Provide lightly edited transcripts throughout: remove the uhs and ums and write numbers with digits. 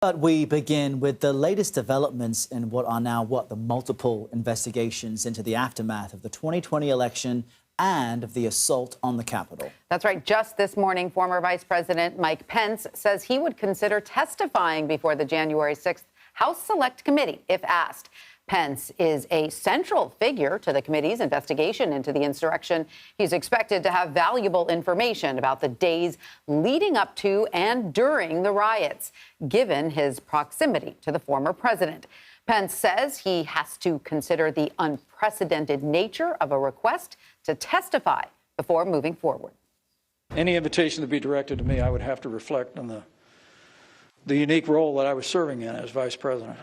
But we begin with the latest developments in what are now the multiple investigations into the aftermath of the 2020 election and of the assault on the Capitol. That's right. Just this morning, former Vice President Mike Pence says he would consider testifying before the January 6th House Select Committee if asked. Pence is a central figure to the committee's investigation into the insurrection. He's expected to have valuable information about the days leading up to and during the riots, given his proximity to the former president. Pence says he has to consider the unprecedented nature of a request to testify before moving forward. Any invitation to be directed to me, I would have to reflect on the unique role that I was serving in as vice president.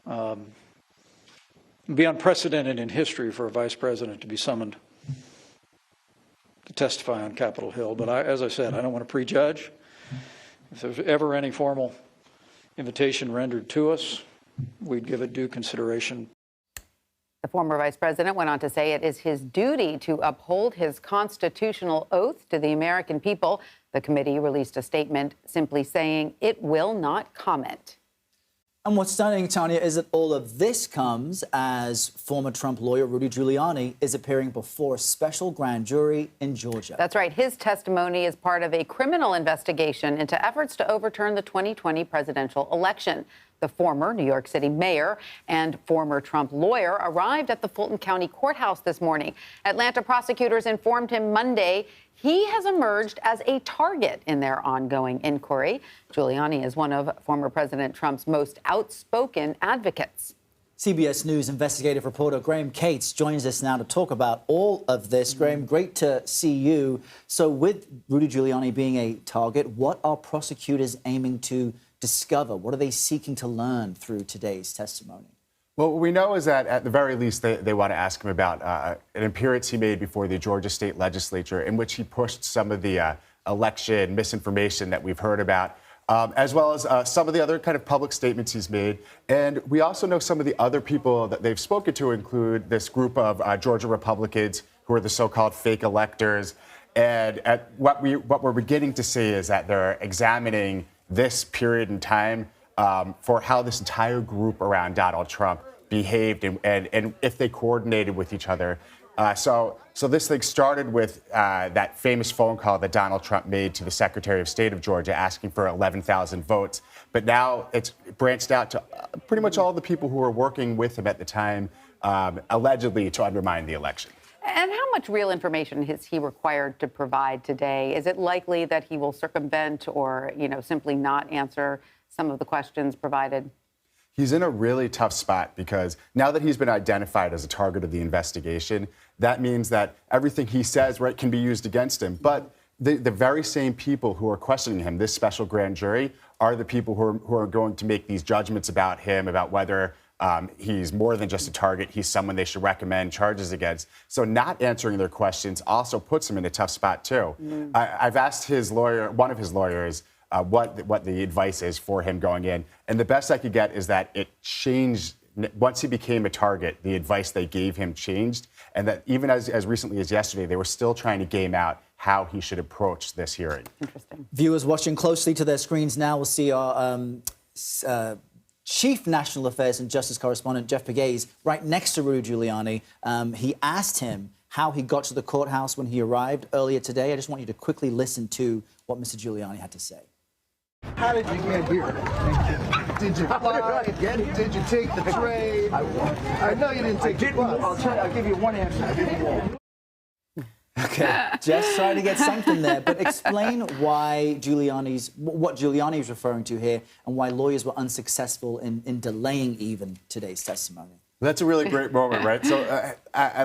It'd be unprecedented in history for a vice president to be summoned to testify on Capitol Hill. But as I said, I don't want to prejudge. If there's ever any formal invitation rendered to us, we'd give it due consideration. The former vice president went on to say it is his duty to uphold his constitutional oath to the American people. The committee released a statement simply saying it will not comment. And what's stunning, Tanya, is that all of this comes as former Trump lawyer Rudy Giuliani is appearing before a special grand jury in Georgia. That's right. His testimony is part of a criminal investigation into efforts to overturn the 2020 presidential election. The former New York City mayor and former Trump lawyer arrived at the Fulton County Courthouse this morning. Atlanta prosecutors informed him Monday he has emerged as a target in their ongoing inquiry. Giuliani is one of former President Trump's most outspoken advocates. CBS News investigative reporter Graham Cates joins us now to talk about all of this. Graham, great to see you. So with Rudy Giuliani being a target, what are prosecutors aiming to discover? What are they seeking to learn through today's testimony? Well, what we know is that at the very least, they want to ask him about an appearance he made before the Georgia state legislature in which he pushed some of the election misinformation that we've heard about, as well as some of the other kind of public statements he's made. And we also know some of the other people that they've spoken to include this group of Georgia Republicans who are the so-called fake electors. And what we're beginning to see is that they're examining this period in time for how this entire group around Donald Trump behaved and if they coordinated with each other. So this thing started with that famous phone call that Donald Trump made to the Secretary of State of Georgia asking for 11,000 votes. But now it's branched out to pretty much all the people who were working with him at the time, allegedly to undermine the election. And how much real information is he required to provide today? Is it likely that he will circumvent or, simply not answer some of the questions provided? He's in a really tough spot because now that he's been identified as a target of the investigation, that means that everything he says, right, can be used against him. But the very same people who are questioning him, this special grand jury, are the people who are going to make these judgments about him, about whether he's more than just a target. He's someone they should recommend charges against. So not answering their questions also puts him in a tough spot, too. I've asked his lawyer, one of his lawyers, what the advice is for him going in. And the best I could get is that it changed. Once he became a target, the advice they gave him changed. And that even as recently as yesterday, they were still trying to game out how he should approach this hearing. Interesting. Viewers watching closely to their screens now will see our Chief National Affairs and Justice Correspondent Jeff Pegues right next to Rudy Giuliani. He asked him how he got to the courthouse when he arrived earlier today. I just want you to quickly listen to what Mr. Giuliani had to say. How did you get here? Did you fly? Did you take the train? I know you didn't take the bus. I'll give you one answer. Okay, just trying to get something there, but explain why what Giuliani is referring to here and why lawyers were unsuccessful in delaying even today's testimony. That's a really great moment, right? So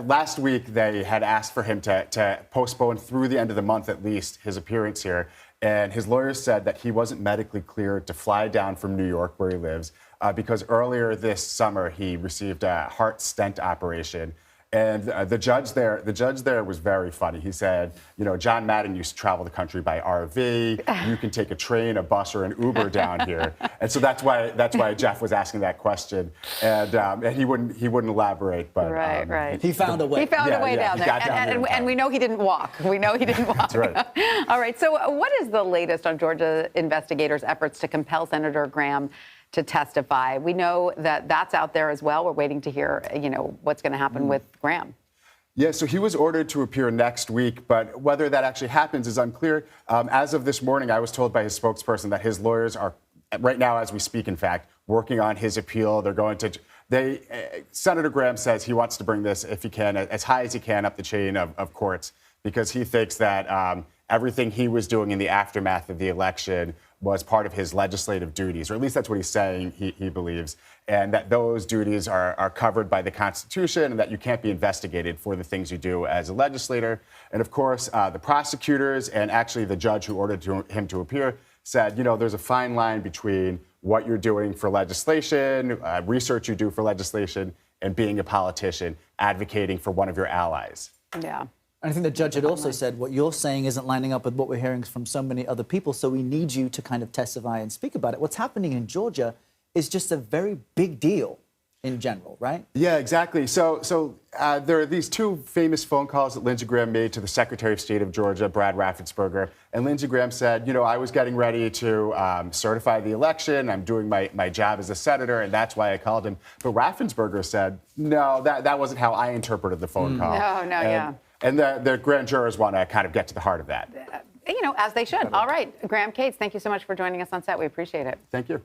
last week, they had asked for him to postpone through the end of the month, at least, his appearance here. And his lawyers said that he wasn't medically cleared to fly down from New York, where he lives, because earlier this summer, he received a heart stent operation. And the judge there was very funny. He said, John Madden used to travel the country by RV. You can take a train, a bus, or an Uber down here. And so that's why Jeff was asking that question. And he wouldn't elaborate. But right. He found a way. He found a way down there. And we know he didn't walk. We know he didn't walk. That's right. All right. So what is the latest on Georgia investigators' efforts to compel Senator Graham to testify? We know that that's out there as well. We're waiting to hear, what's going to happen with Graham. Yeah, so he was ordered to appear next week, but whether that actually happens is unclear. As of this morning, I was told by his spokesperson that his lawyers are, right now as we speak, in fact, working on his appeal. Senator Graham says he wants to bring this, if he can, as high as he can up the chain of courts, because he thinks that everything he was doing in the aftermath of the election was part of his legislative duties, or at least that's what he's saying he believes, and that those duties are covered by the Constitution and that you can't be investigated for the things you do as a legislator. And of course, the prosecutors and actually the judge who ordered him to appear said, there's a fine line between what you're doing for legislation, research you do for legislation, and being a politician advocating for one of your allies. Yeah. And I think the judge had also said what you're saying isn't lining up with what we're hearing from so many other people, so we need you to kind of testify and speak about it. What's happening in Georgia is just a very big deal in general, right? Yeah, exactly. So there are these two famous phone calls that Lindsey Graham made to the Secretary of State of Georgia, Brad Raffensperger. And Lindsey Graham said, I was getting ready to certify the election. I'm doing my job as a senator, and that's why I called him. But Raffensperger said, no, that wasn't how I interpreted the phone call. And the grand jurors want to kind of get to the heart of that. As they should. All right. Graham Cates, thank you so much for joining us on set. We appreciate it. Thank you.